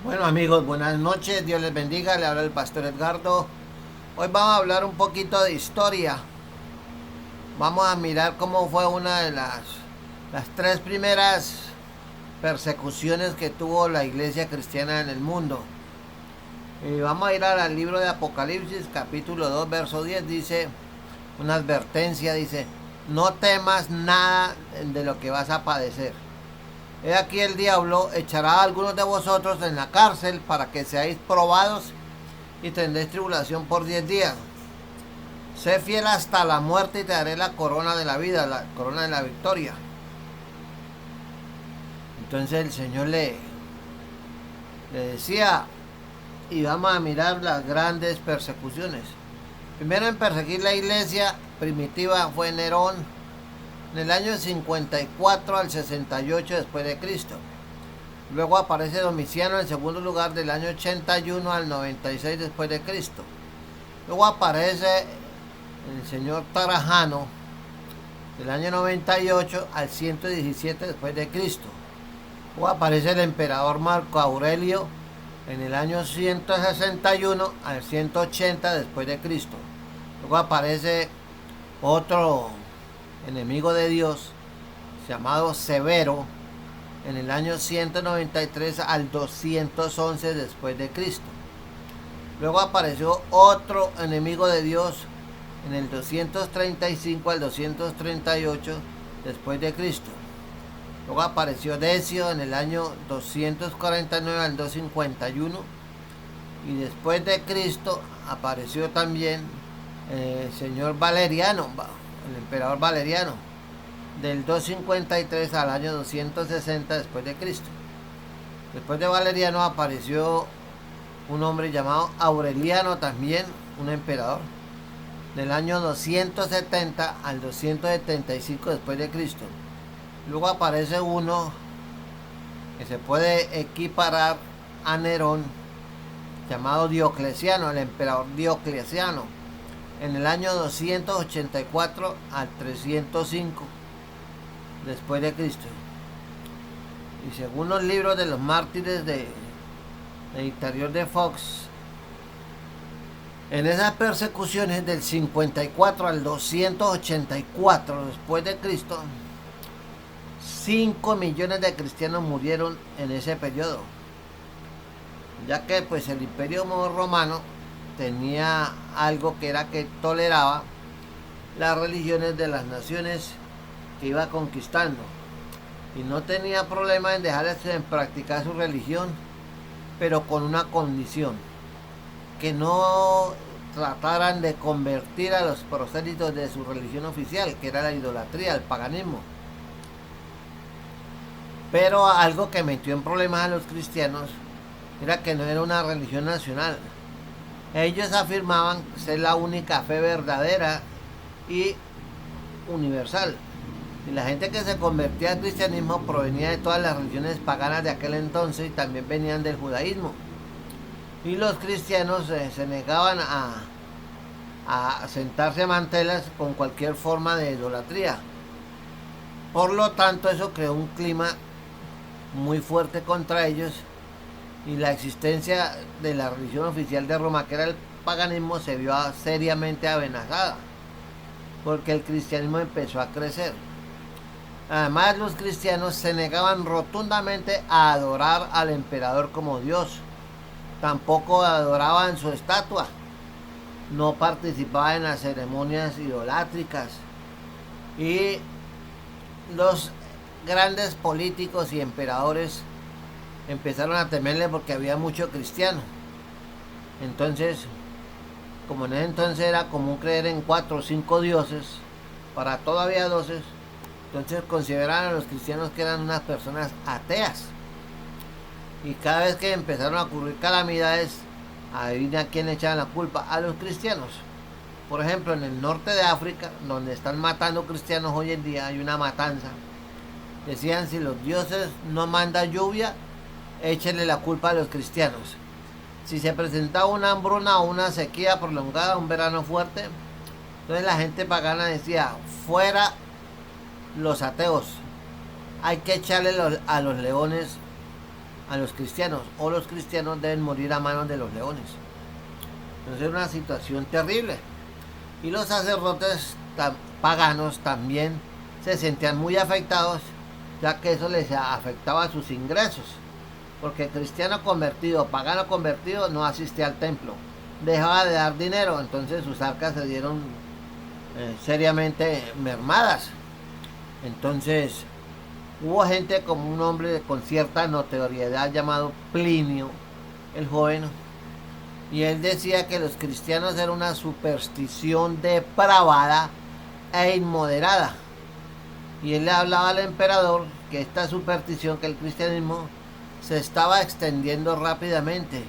Bueno amigos, buenas noches, Dios les bendiga, le habla el pastor Edgardo. Hoy vamos a hablar un poquito de historia. Vamos a mirar cómo fue una de las tres primeras persecuciones que tuvo la iglesia cristiana en el mundo. Y vamos a ir al libro de Apocalipsis, capítulo 2, verso 10, dice, una advertencia, dice, no temas nada de lo que vas a padecer. He aquí el diablo echará a algunos de vosotros en la cárcel para que seáis probados y tendréis tribulación por 10 días. Sé fiel hasta la muerte y te daré la corona de la vida, la corona de la victoria. Entonces el Señor le decía, y vamos a mirar las grandes persecuciones. Primero en perseguir la iglesia primitiva fue Nerón, en el año 54 al 68 después de Cristo. Luego aparece Domiciano en segundo lugar del año 81 al 96 después de Cristo. Luego aparece el señor Trajano del año 98 al 117 después de Cristo. Luego aparece el emperador Marco Aurelio en el año 161 al 180 después de Cristo. Luego aparece otro enemigo de Dios llamado Severo en el año 193 al 211 después de Cristo. Luego apareció otro enemigo de Dios en el 235 al 238 después de Cristo. Luego apareció Decio en el año 249 al 251 y después de Cristo apareció también el señor Valeriano, el emperador Valeriano, del 253 al año 260 después de Cristo. Después de Valeriano apareció un hombre llamado Aureliano, también un emperador, del año 270 al 275 después de Cristo. Luego aparece uno que se puede equiparar a Nerón, llamado Diocleciano, el emperador Diocleciano, en el año 284 al 305 después de Cristo. Y según los libros de los mártires de interior de Fox, en esas persecuciones del 54 al 284 después de Cristo, 5 millones de cristianos murieron en ese periodo, ya que pues el imperio romano tenía algo que era que toleraba las religiones de las naciones que iba conquistando y no tenía problema en dejarles en practicar su religión, pero con una condición: que no trataran de convertir a los prosélitos de su religión oficial, que era la idolatría, el paganismo. Pero algo que metió en problemas a los cristianos era que no era una religión nacional. Ellos afirmaban ser la única fe verdadera y universal. Y la gente que se convertía al cristianismo provenía de todas las religiones paganas de aquel entonces y también venían del judaísmo. Y los cristianos se negaban a sentarse a mantelas con cualquier forma de idolatría. Por lo tanto, eso creó un clima muy fuerte contra ellos y la existencia de la religión oficial de Roma, que era el paganismo, se vio seriamente amenazada porque el cristianismo empezó a crecer. Además, los cristianos se negaban rotundamente a adorar al emperador como Dios. Tampoco adoraban su estatua. No participaban en las ceremonias idolátricas. Y los grandes políticos y emperadores empezaron a temerle porque había mucho cristiano. Entonces, como en ese entonces era común creer en 4 o 5 dioses, para todavía 12, entonces consideraban a los cristianos que eran unas personas ateas. Y cada vez que empezaron a ocurrir calamidades, adivina a quién echaban la culpa: a los cristianos. Por ejemplo, en el norte de África, donde están matando cristianos hoy en día, hay una matanza. Decían, si los dioses no mandan lluvia, échenle la culpa a los cristianos. Si se presentaba una hambruna o una sequía prolongada, un verano fuerte, entonces la gente pagana decía, fuera los ateos, hay que echarle a los leones a los cristianos, o los cristianos deben morir a manos de los leones. Entonces era una situación terrible. Y los sacerdotes paganos también se sentían muy afectados, ya que eso les afectaba sus ingresos, porque el cristiano convertido, pagano convertido, no asistía al templo, dejaba de dar dinero, entonces sus arcas se dieron seriamente mermadas. Entonces hubo gente como un hombre con cierta notoriedad llamado Plinio el joven, y él decía que los cristianos eran una superstición depravada e inmoderada. Y él le hablaba al emperador que esta superstición, que el cristianismo se estaba extendiendo rápidamente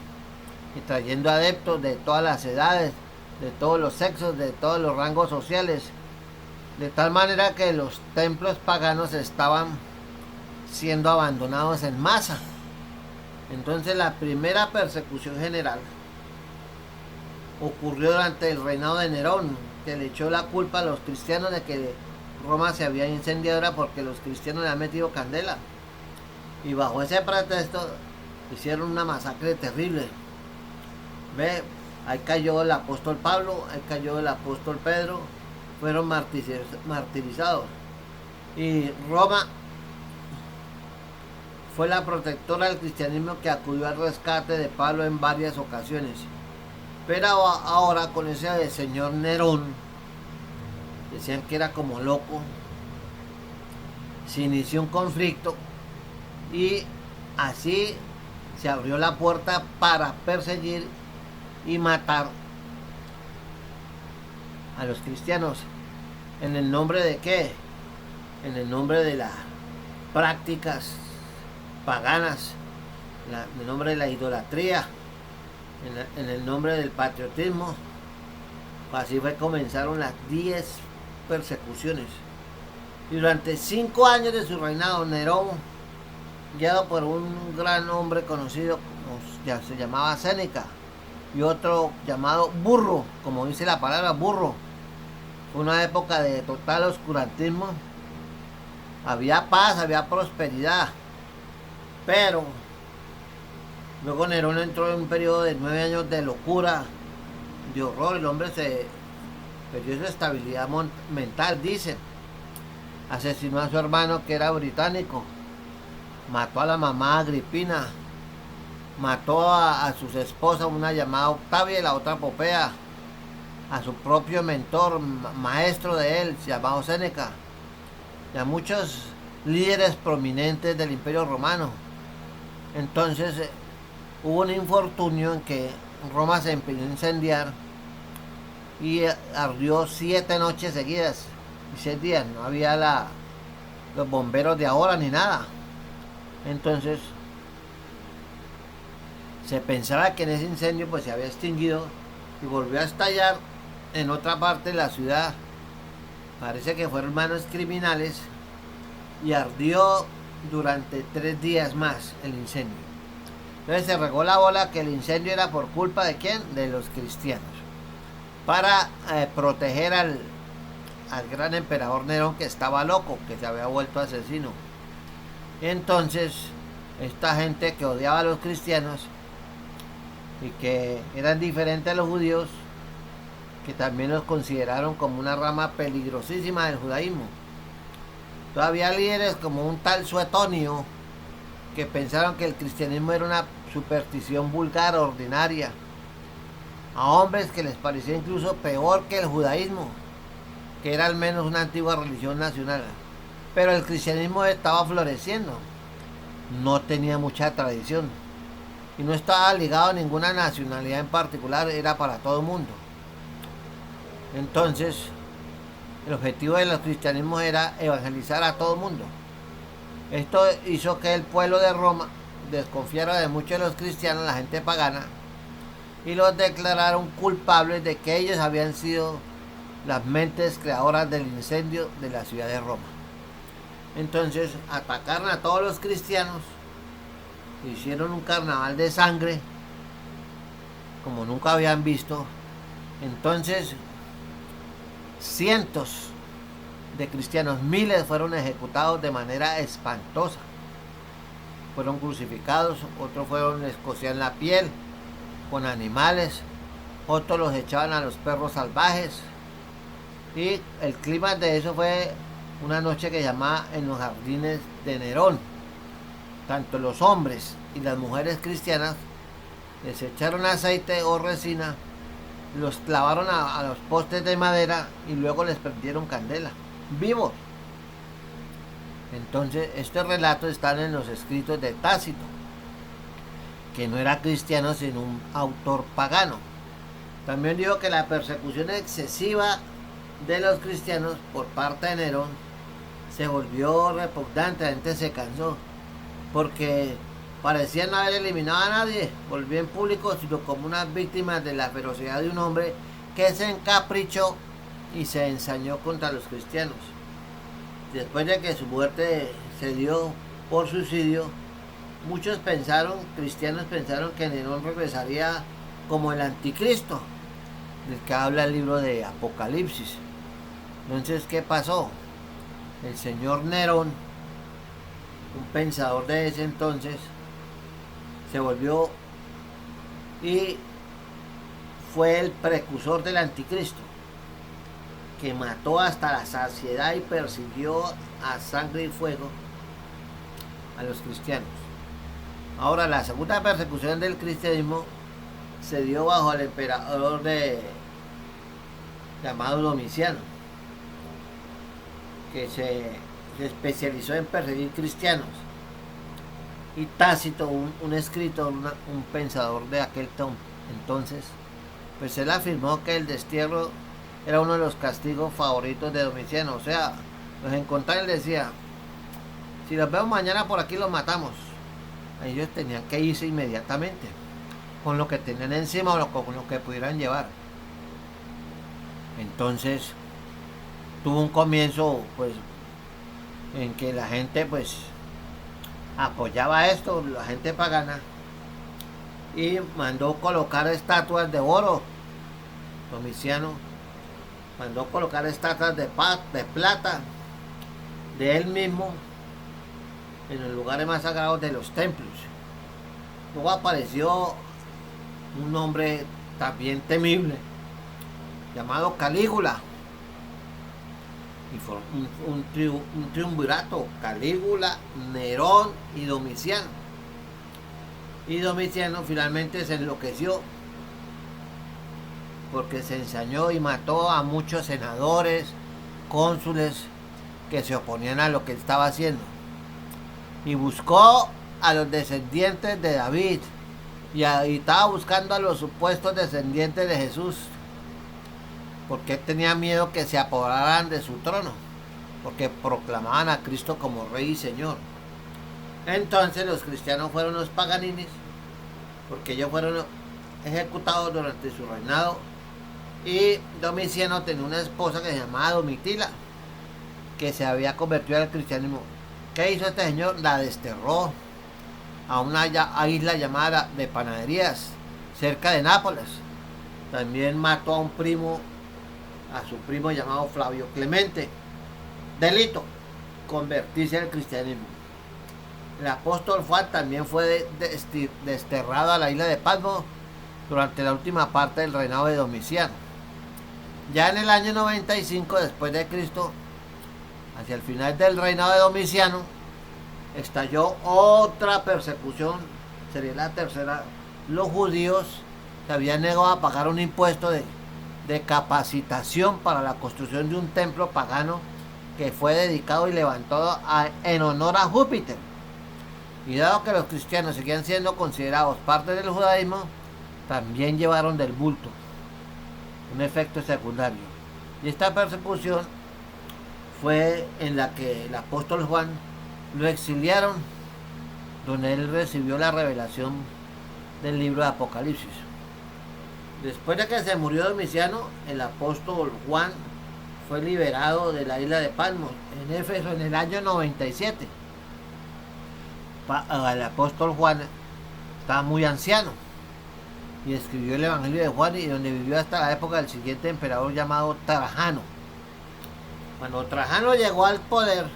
y trayendo adeptos de todas las edades, de todos los sexos, de todos los rangos sociales, de tal manera que los templos paganos estaban siendo abandonados en masa. Entonces la primera persecución general ocurrió durante el reinado de Nerón, que le echó la culpa a los cristianos de que Roma se había incendiado, era porque los cristianos le han metido candela. Y bajo ese pretexto hicieron una masacre terrible. Ve, ahí cayó el apóstol Pablo, ahí cayó el apóstol Pedro, fueron martirizados. Y Roma fue la protectora del cristianismo que acudió al rescate de Pablo en varias ocasiones. Pero ahora con ese señor Nerón, decían que era como loco, se inició un conflicto y así se abrió la puerta para perseguir y matar a los cristianos. ¿En el nombre de qué? En el nombre de las prácticas paganas, en el nombre de la idolatría, en el nombre del patriotismo. Así fue, comenzaron las 10 persecuciones. Y durante 5 años de su reinado, Nerón, guiado por un gran hombre conocido, ya se llamaba Séneca, y otro llamado Burro, como dice la palabra burro. Fue una época de total oscurantismo. Había paz, había prosperidad, pero luego Nerón entró en un periodo de 9 años de locura, de horror. El hombre se perdió su estabilidad mental, dicen. Asesinó a su hermano, que era británico, mató a la mamá Agripina, mató a sus esposas, una llamada Octavia y la otra Popea, a su propio mentor, maestro de él, llamado Séneca, y a muchos líderes prominentes del Imperio Romano. Entonces hubo un infortunio en que Roma se empezó a incendiar y ardió 7 noches seguidas y 6 días. No había los bomberos de ahora ni nada. Entonces se pensaba que en ese incendio pues se había extinguido y volvió a estallar en otra parte de la ciudad. Parece que fueron manos criminales y ardió durante 3 días más el incendio. Entonces se regó la bola que el incendio era por culpa de ¿quién? De los cristianos, para proteger al gran emperador Nerón, que estaba loco, que se había vuelto asesino. Entonces esta gente que odiaba a los cristianos y que eran diferentes a los judíos, que también los consideraron como una rama peligrosísima del judaísmo. Todavía líderes como un tal Suetonio, que pensaron que el cristianismo era una superstición vulgar, ordinaria, a hombres que les parecía incluso peor que el judaísmo, que era al menos una antigua religión nacional. Pero el cristianismo estaba floreciendo, no tenía mucha tradición y no estaba ligado a ninguna nacionalidad en particular, era para todo el mundo. Entonces el objetivo del cristianismo era evangelizar a todo el mundo. Esto hizo que el pueblo de Roma desconfiara de muchos de los cristianos, la gente pagana, y los declararon culpables de que ellos habían sido las mentes creadoras del incendio de la ciudad de Roma. Entonces atacaron a todos los cristianos, hicieron un carnaval de sangre como nunca habían visto. Entonces cientos de cristianos, miles, fueron ejecutados de manera espantosa. fueron crucificados, otros fueron les cosían la piel con animales, otros los echaban a los perros salvajes. Y el clima de eso fue una noche que llamaba en los jardines de Nerón. Tanto los hombres y las mujeres cristianas les echaron aceite o resina, los clavaron a los postes de madera y luego les prendieron candela, vivos. Entonces, estos relatos están en los escritos de Tácito, que no era cristiano sino un autor pagano. También dijo que la persecución excesiva de los cristianos por parte de Nerón se volvió repugnante, la gente se cansó, porque parecían no haber eliminado a nadie, volvió en público, sino como unas víctimas de la ferocidad de un hombre que se encaprichó y se ensañó contra los cristianos. Después de que su muerte se dio por suicidio, muchos cristianos pensaron que Nerón regresaría como el anticristo, del que habla el libro de Apocalipsis. Entonces, ¿qué pasó? El señor Nerón, un pensador de ese entonces, se volvió y fue el precursor del anticristo, que mató hasta la saciedad y persiguió a sangre y fuego a los cristianos. Ahora, la segunda persecución del cristianismo se dio bajo el emperador llamado Domiciano, que se especializó en perseguir cristianos. Y Tácito, un escritor, un pensador de aquel entonces, pues él afirmó que el destierro era uno de los castigos favoritos de Domiciano. O sea, los encontraba y les decía: si los vemos mañana por aquí, los matamos. Ellos tenían que irse inmediatamente, con lo que tenían encima o con lo que pudieran llevar. Entonces tuvo un comienzo pues en que la gente pues apoyaba esto, la gente pagana, y mandó colocar estatuas de oro. Domiciano mandó colocar estatuas de plata de él mismo en los lugares más sagrados de los templos. Luego apareció un hombre también temible llamado Calígula, y fue un triunvirato: Calígula, Nerón y Domiciano. Y Domiciano finalmente se enloqueció porque se ensañó y mató a muchos senadores, cónsules que se oponían a lo que él estaba haciendo, y buscó a los descendientes de David, y estaba buscando a los supuestos descendientes de Jesús, porque él tenía miedo que se apoderaran de su trono, porque proclamaban a Cristo como Rey y Señor. Entonces los cristianos fueron los paganines, porque ellos fueron ejecutados durante su reinado. Y Domiciano tenía una esposa que se llamaba Domitila, que se había convertido al cristianismo. ¿Qué hizo este señor? La desterró a una isla llamada de Panaderías, cerca de Nápoles. También mató a su primo llamado Flavio Clemente. Delito: convertirse al cristianismo. El apóstol Juan también fue desterrado a la isla de Patmos durante la última parte del reinado de Domiciano. Ya en el año 95 después de Cristo, hacia el final del reinado de Domiciano, estalló otra persecución, sería la tercera. Los judíos se habían negado a pagar un impuesto de capacitación para la construcción de un templo pagano que fue dedicado y levantado en honor a Júpiter. Y dado que los cristianos seguían siendo considerados parte del judaísmo, también llevaron del bulto, un efecto secundario. Y esta persecución fue en la que el apóstol Juan lo exiliaron, donde él recibió la revelación del libro de Apocalipsis. Después de que se murió Domiciano, el apóstol Juan fue liberado de la isla de Patmos en Éfeso en el año 97. El apóstol Juan estaba muy anciano y escribió el Evangelio de Juan, y donde vivió hasta la época del siguiente emperador llamado Trajano. Cuando Trajano llegó al poder,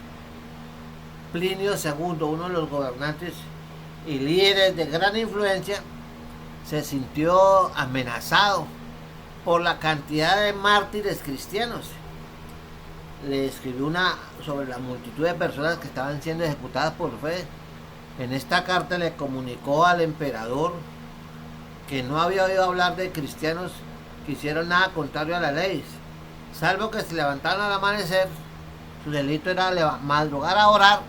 Plinio II, uno de los gobernantes y líderes de gran influencia, se sintió amenazado por la cantidad de mártires cristianos. Le escribió una sobre la multitud de personas que estaban siendo ejecutadas por fe. En esta carta le comunicó al emperador que no había oído hablar de cristianos que hicieron nada contrario a la ley, salvo que se levantaron al amanecer. Su delito era madrugar a orar,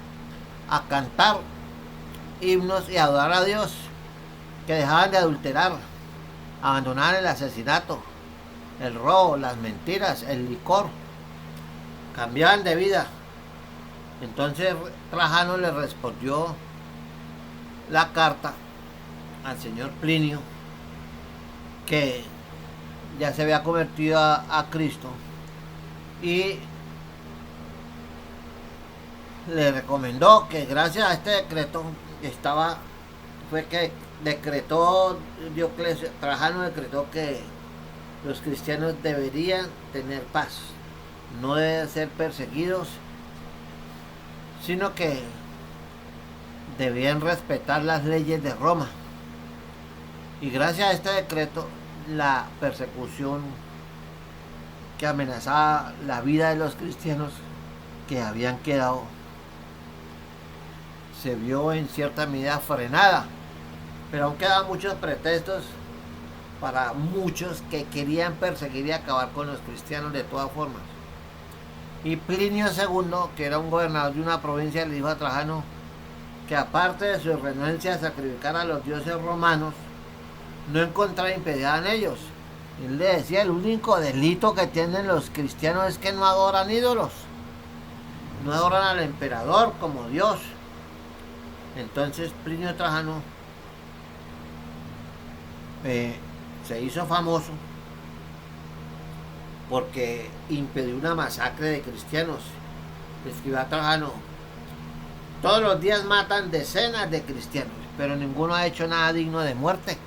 a cantar himnos y a adorar a Dios, que dejaban de adulterar, abandonaban el asesinato, el robo, las mentiras, el licor, cambiaban de vida. Entonces Trajano le respondió la carta al señor Plinio, que ya se había convertido a Cristo, y le recomendó que gracias a este decreto fue que decretó Diocleciano, Trajano decretó que los cristianos deberían tener paz, no deben ser perseguidos, sino que debían respetar las leyes de Roma. Y gracias a este decreto, la persecución que amenazaba la vida de los cristianos que habían quedado se vio en cierta medida frenada, pero aún quedaban muchos pretextos para muchos que querían perseguir y acabar con los cristianos de todas formas. Y Plinio II, que era un gobernador de una provincia, le dijo a Trajano que aparte de su renuencia a sacrificar a los dioses romanos, no encontraba impiedad en ellos. Él le decía: el único delito que tienen los cristianos es que no adoran ídolos, no adoran al emperador como Dios. Entonces Plinio Trajano se hizo famoso porque impidió una masacre de cristianos. Escribió a Trajano: todos los días matan decenas de cristianos, pero ninguno ha hecho nada digno de muerte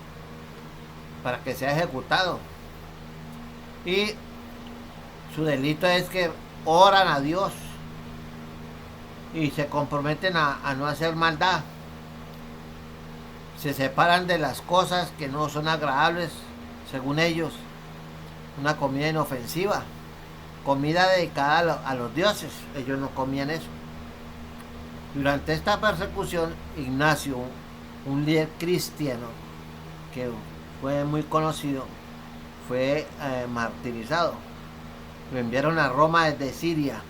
para que sea ejecutado. Y su delito es que oran a Dios y se comprometen a no hacer maldad. Se separan de las cosas que no son agradables, según ellos. Una comida inofensiva, comida dedicada a los dioses. Ellos no comían eso. Durante esta persecución, Ignacio, un líder cristiano que fue muy conocido, fue martirizado. Lo enviaron a Roma desde Siria.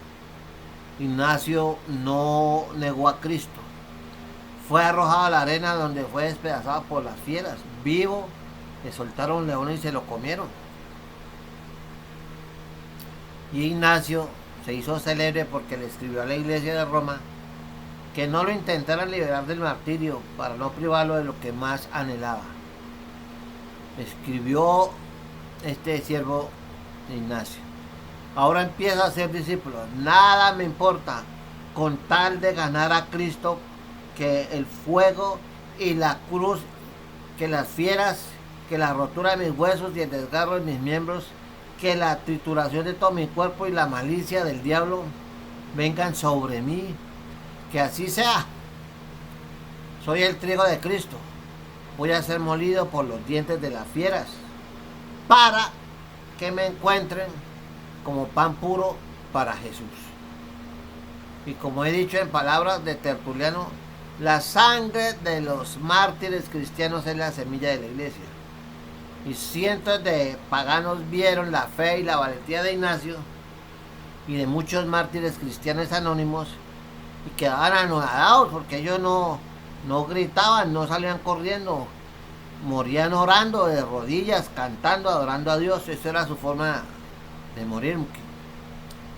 Ignacio no negó a Cristo. Fue arrojado a la arena, donde fue despedazado por las fieras. Vivo, le soltaron leones y se lo comieron. Y Ignacio se hizo célebre porque le escribió a la iglesia de Roma que no lo intentaran liberar del martirio para no privarlo de lo que más anhelaba. Escribió este siervo de Ignacio: ahora empiezo a ser discípulo, nada me importa con tal de ganar a Cristo, que el fuego y la cruz, que las fieras, que la rotura de mis huesos y el desgarro de mis miembros, que la trituración de todo mi cuerpo y la malicia del diablo vengan sobre mí. Que así sea. Soy el trigo de Cristo. Voy a ser molido por los dientes de las fieras, para que me encuentren como pan puro para Jesús. Y como he dicho en palabras de Tertuliano, la sangre de los mártires cristianos es la semilla de la iglesia. Y cientos de paganos vieron la fe y la valentía de Ignacio y de muchos mártires cristianos anónimos, y quedaban anonadados porque ellos no gritaban, no salían corriendo, morían orando de rodillas, cantando, adorando a Dios. Esa era su forma de morir,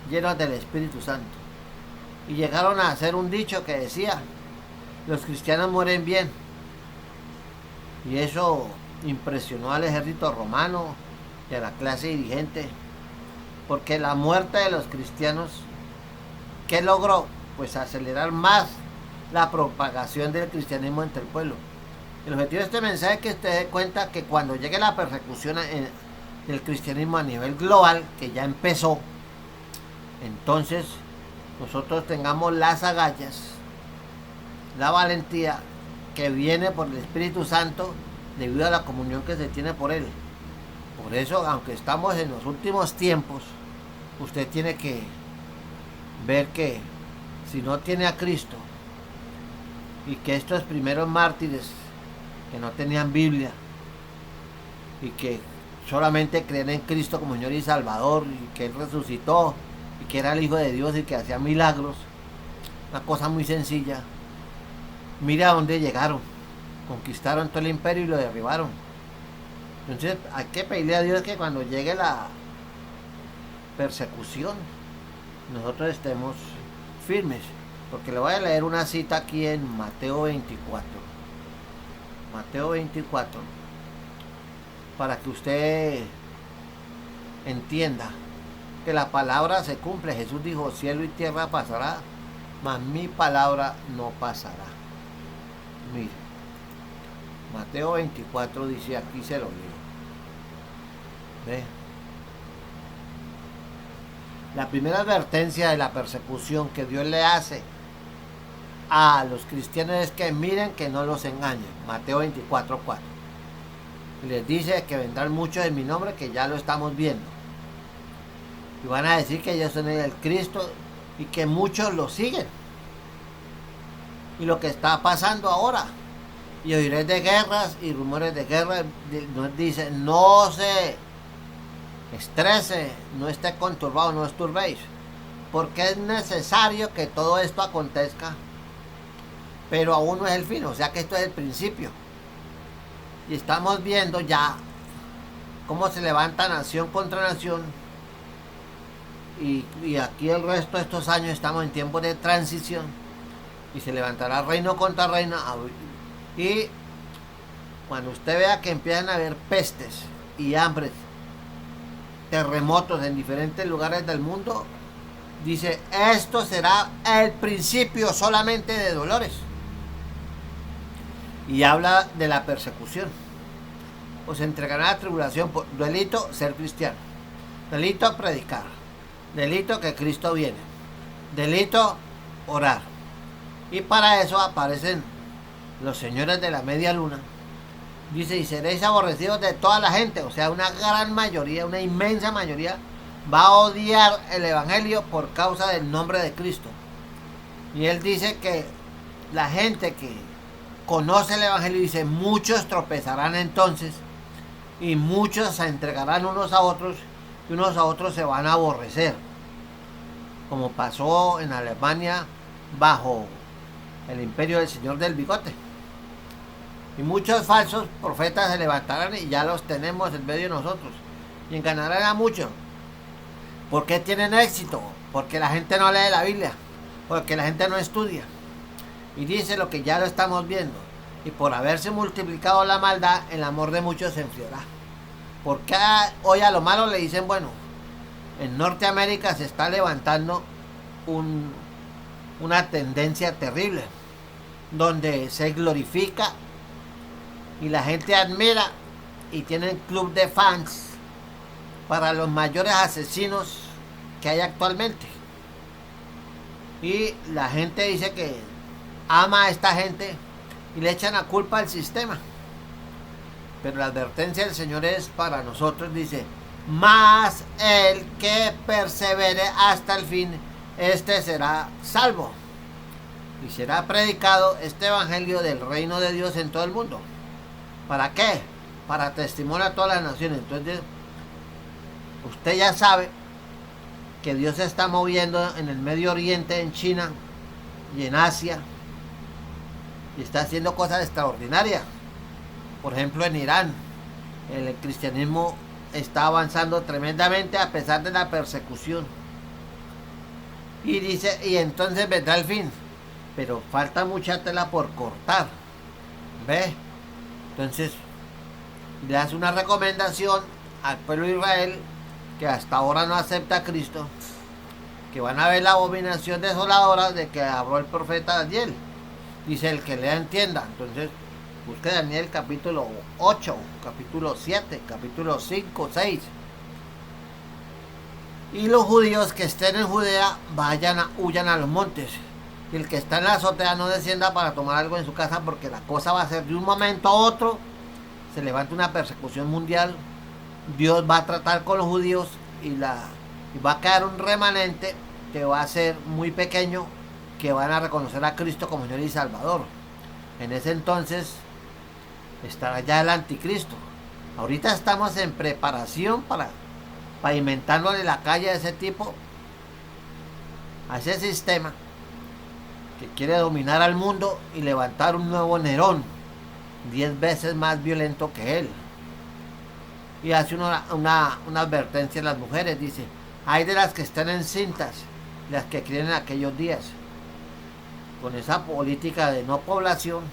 llenos del Espíritu Santo. Y llegaron a hacer un dicho que decía: los cristianos mueren bien. Y eso impresionó al ejército romano y a la clase dirigente, porque la muerte de los cristianos, ¿qué logró? Pues acelerar más la propagación del cristianismo entre el pueblo. El objetivo de este mensaje es que usted dé cuenta que cuando llegue la persecución del cristianismo a nivel global, que ya empezó, entonces nosotros tengamos las agallas, la valentía que viene por el Espíritu Santo debido a la comunión que se tiene por Él. Por eso, aunque estamos en los últimos tiempos, usted tiene que ver que si no tiene a Cristo y que estos primeros mártires que no tenían Biblia y que solamente creen en Cristo como Señor y Salvador y que Él resucitó y que era el Hijo de Dios y que hacía milagros, una cosa muy sencilla, mira a dónde llegaron, conquistaron todo el imperio y lo derribaron. Entonces hay que pedirle a Dios que cuando llegue la persecución nosotros estemos firmes, porque le voy a leer una cita aquí en Mateo 24, para que usted entienda que la palabra se cumple. Jesús dijo, cielo y tierra pasará, mas mi palabra no pasará. Mire, Mateo 24 dice, aquí se lo leo. ¿Ve? La primera advertencia de la persecución que Dios le hace a los cristianos es que miren que no los engañen. Mateo 24:4. Les dice que vendrán muchos en mi nombre, que ya lo estamos viendo. Y van a decir que ellos son el Cristo y que muchos lo siguen. Y lo que está pasando ahora. Y oiréis de guerras y rumores de guerra. Nos dice, no se estrese, no esté conturbado, no os turbéis. Porque es necesario que todo esto acontezca. Pero aún no es el fin, o sea que esto es el principio. Y estamos viendo ya cómo se levanta nación contra nación. Y aquí el resto de estos años estamos en tiempos de transición. Y se levantará reino contra reino. Y cuando usted vea que empiezan a haber pestes y hambres, terremotos en diferentes lugares del mundo, dice, esto será el principio solamente de dolores. Y habla de la persecución. Os entregará la tribulación por delito ser cristiano, delito predicar, delito que Cristo viene, delito orar. Y para eso aparecen los señores de la media luna. Dice, y seréis aborrecidos de toda la gente. O sea, una gran mayoría, una inmensa mayoría va a odiar el evangelio por causa del nombre de Cristo. Y él dice que la gente que conoce el evangelio, dice, muchos tropezarán entonces y muchos se entregarán unos a otros y unos a otros se van a aborrecer, como pasó en Alemania bajo el imperio del señor del bigote. Y muchos falsos profetas se levantarán y ya los tenemos en medio de nosotros y engañarán a muchos. ¿Por qué tienen éxito? Porque la gente no lee la Biblia, porque la gente no estudia. Y dice lo que ya lo estamos viendo. Y por haberse multiplicado la maldad, el amor de muchos se enfriará. Porque hoy a lo malo le dicen bueno. En Norteamérica se está levantando una tendencia terrible, donde se glorifica y la gente admira y tienen club de fans para los mayores asesinos que hay actualmente. Y la gente dice que ama a esta gente y le echan la culpa al sistema. Pero la advertencia del Señor es para nosotros, dice, mas el que persevere hasta el fin, este será salvo. Y será predicado este evangelio del reino de Dios en todo el mundo. ¿Para qué? Para testimonio a todas las naciones. Entonces, usted ya sabe que Dios se está moviendo en el Medio Oriente, en China y en Asia. Y está haciendo cosas extraordinarias. Por ejemplo, en Irán, el cristianismo está avanzando tremendamente a pesar de la persecución. Y dice, y entonces vendrá el fin. Pero falta mucha tela por cortar. ¿Ve? Entonces, le hace una recomendación al pueblo de Israel que hasta ahora no acepta a Cristo, que van a ver la abominación desoladora de que habló el profeta Daniel. Dice, el que lea entienda. Entonces, busque Daniel capítulo 8, capítulo 7, capítulo 5, 6. Y los judíos que estén en Judea huyan a los montes. Y el que está en la azotea no descienda para tomar algo en su casa, porque la cosa va a ser de un momento a otro. Se levanta una persecución mundial. Dios va a tratar con los judíos y va a quedar un remanente que va a ser muy pequeño, que van a reconocer a Cristo como Señor y Salvador. En ese entonces estará ya el anticristo. Ahorita estamos en preparación para pavimentándole la calle a ese tipo, a ese sistema que quiere dominar al mundo y levantar un nuevo Nerón, 10 veces más violento que él. Y hace una advertencia a las mujeres, dice: hay de las que están encintas, las que creen en aquellos días. Con esa política de no población,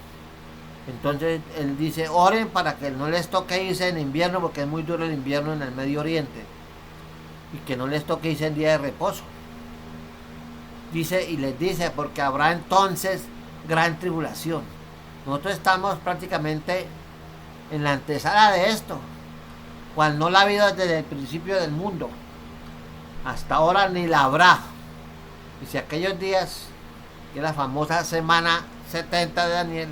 entonces él dice: oren para que no les toque irse en invierno, porque es muy duro el invierno en el Medio Oriente, y que no les toque irse en día de reposo. Dice, y les dice, porque habrá entonces gran tribulación. Nosotros estamos prácticamente en la antesala de esto, cual no la ha habido desde el principio del mundo, hasta ahora ni la habrá. Y si aquellos días, que la famosa semana 70 de Daniel,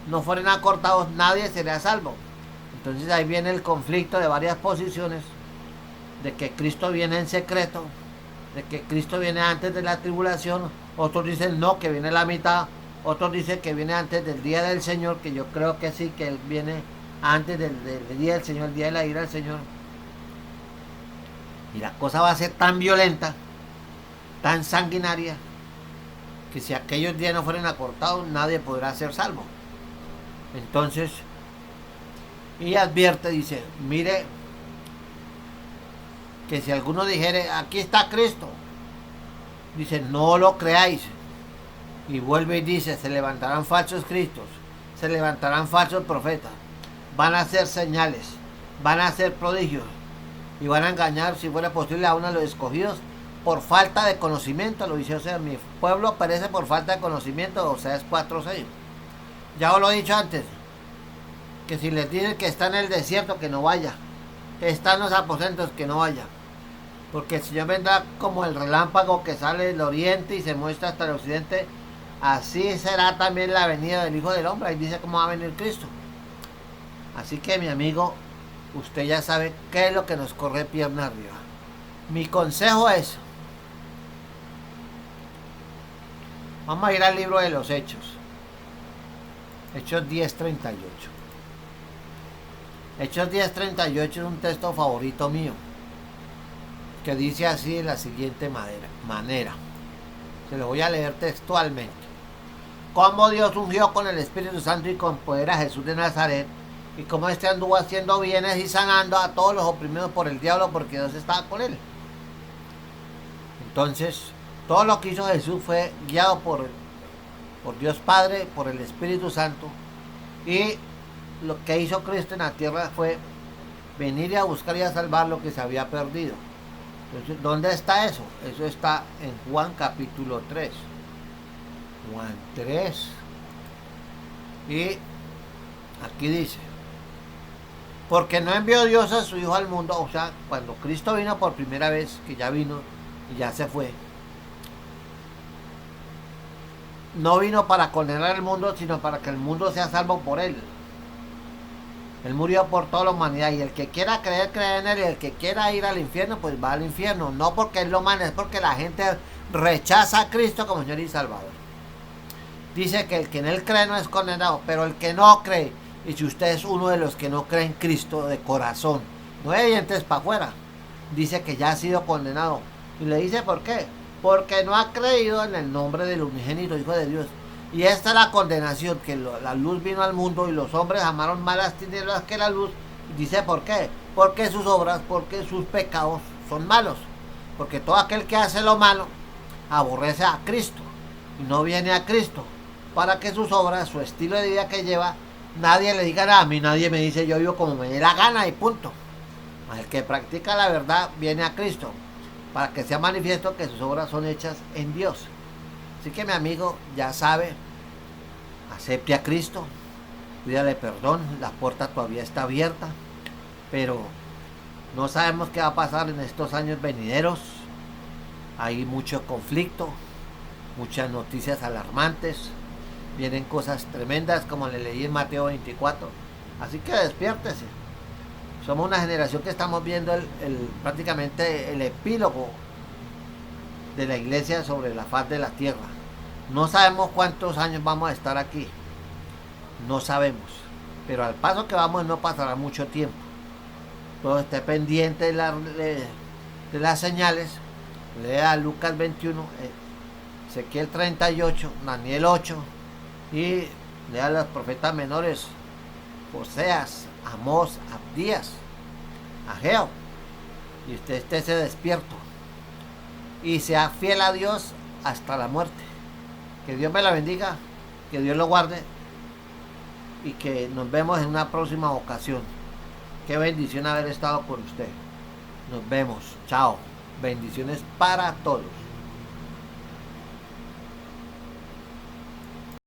no fueran acortados, nadie sería salvo. Entonces ahí viene el conflicto de varias posiciones, de que Cristo viene en secreto, de que Cristo viene antes de la tribulación. Otros dicen no, que viene la mitad. Otros dicen que viene antes del día del Señor, que yo creo que sí, que él viene antes del día del Señor, el día de la ira del Señor. Y la cosa va a ser tan violenta, tan sanguinaria, que si aquellos días no fueran acortados, nadie podrá ser salvo. Entonces, y advierte, dice: mire, que si alguno dijere, aquí está Cristo, dice, no lo creáis. Y vuelve y dice: se levantarán falsos cristos, se levantarán falsos profetas, van a hacer señales, van a hacer prodigios, y van a engañar, si fuera posible, a uno de los escogidos por falta de conocimiento. Lo dice: o sea, mi pueblo perece por falta de conocimiento. Oseas 4:6. Ya os lo he dicho antes, que si les dicen que está en el desierto, que no vaya, que está en los aposentos, que no vaya, porque el Señor vendrá como el relámpago que sale del oriente y se muestra hasta el occidente. Así será también la venida del Hijo del Hombre. Ahí dice cómo va a venir Cristo. Así que, mi amigo, usted ya sabe qué es lo que nos corre pierna arriba. Mi consejo es: vamos a ir al libro de los Hechos. Hechos 10:38. Hechos 10:38 es un texto favorito mío, que dice así de la siguiente manera. Se lo voy a leer textualmente. Cómo Dios ungió con el Espíritu Santo y con poder a Jesús de Nazaret, y cómo este anduvo haciendo bienes y sanando a todos los oprimidos por el diablo, porque Dios estaba con él. Entonces, todo lo que hizo Jesús fue guiado por Dios Padre, por el Espíritu Santo. Y lo que hizo Cristo en la tierra fue venir a buscar y a salvar lo que se había perdido. Entonces, ¿dónde está eso? Eso está en Juan capítulo 3. Juan 3. Y aquí dice: porque no envió Dios a su Hijo al mundo. O sea, cuando Cristo vino por primera vez, que ya vino y ya se fue, no vino para condenar al mundo, sino para que el mundo sea salvo por él. Él murió por toda la humanidad, y el que quiera creer, cree en él, y el que quiera ir al infierno, pues va al infierno. No porque él lo mande, es porque la gente rechaza a Cristo como Señor y Salvador. Dice que el que en él cree no es condenado, pero el que no cree, y si usted es uno de los que no cree en Cristo de corazón, no de dientes para afuera, dice que ya ha sido condenado. Y le dice: ¿por qué? Porque no ha creído en el nombre del unigénito Hijo de Dios. Y esta es la condenación, que la luz vino al mundo y los hombres amaron más las tinieblas que la luz. Y dice: ¿por qué? Porque sus obras, porque sus pecados son malos. Porque todo aquel que hace lo malo aborrece a Cristo y no viene a Cristo, para que sus obras, su estilo de vida que lleva, nadie le diga nada. A mí nadie me dice: yo vivo como me dé la gana y punto. El que practica la verdad viene a Cristo, para que sea manifiesto que sus obras son hechas en Dios. Así que, mi amigo, ya sabe, acepte a Cristo, pídale perdón. La puerta todavía está abierta, pero no sabemos qué va a pasar en estos años venideros. Hay mucho conflicto, muchas noticias alarmantes, vienen cosas tremendas como le leí en Mateo 24. Así que despiértese. Somos una generación que estamos viendo prácticamente el epílogo de la iglesia sobre la faz de la tierra. No sabemos cuántos años vamos a estar aquí. No sabemos. Pero al paso que vamos no pasará mucho tiempo. Todo esté pendiente de las señales. Lea Lucas 21, Ezequiel 38, Daniel 8 y lea los profetas menores, Oseas, Amós, Abdías, Ageo, y usted esté despierto y sea fiel a Dios hasta la muerte. Que Dios me la bendiga, que Dios lo guarde y que nos vemos en una próxima ocasión. Qué bendición haber estado con usted. Nos vemos. Chao. Bendiciones para todos.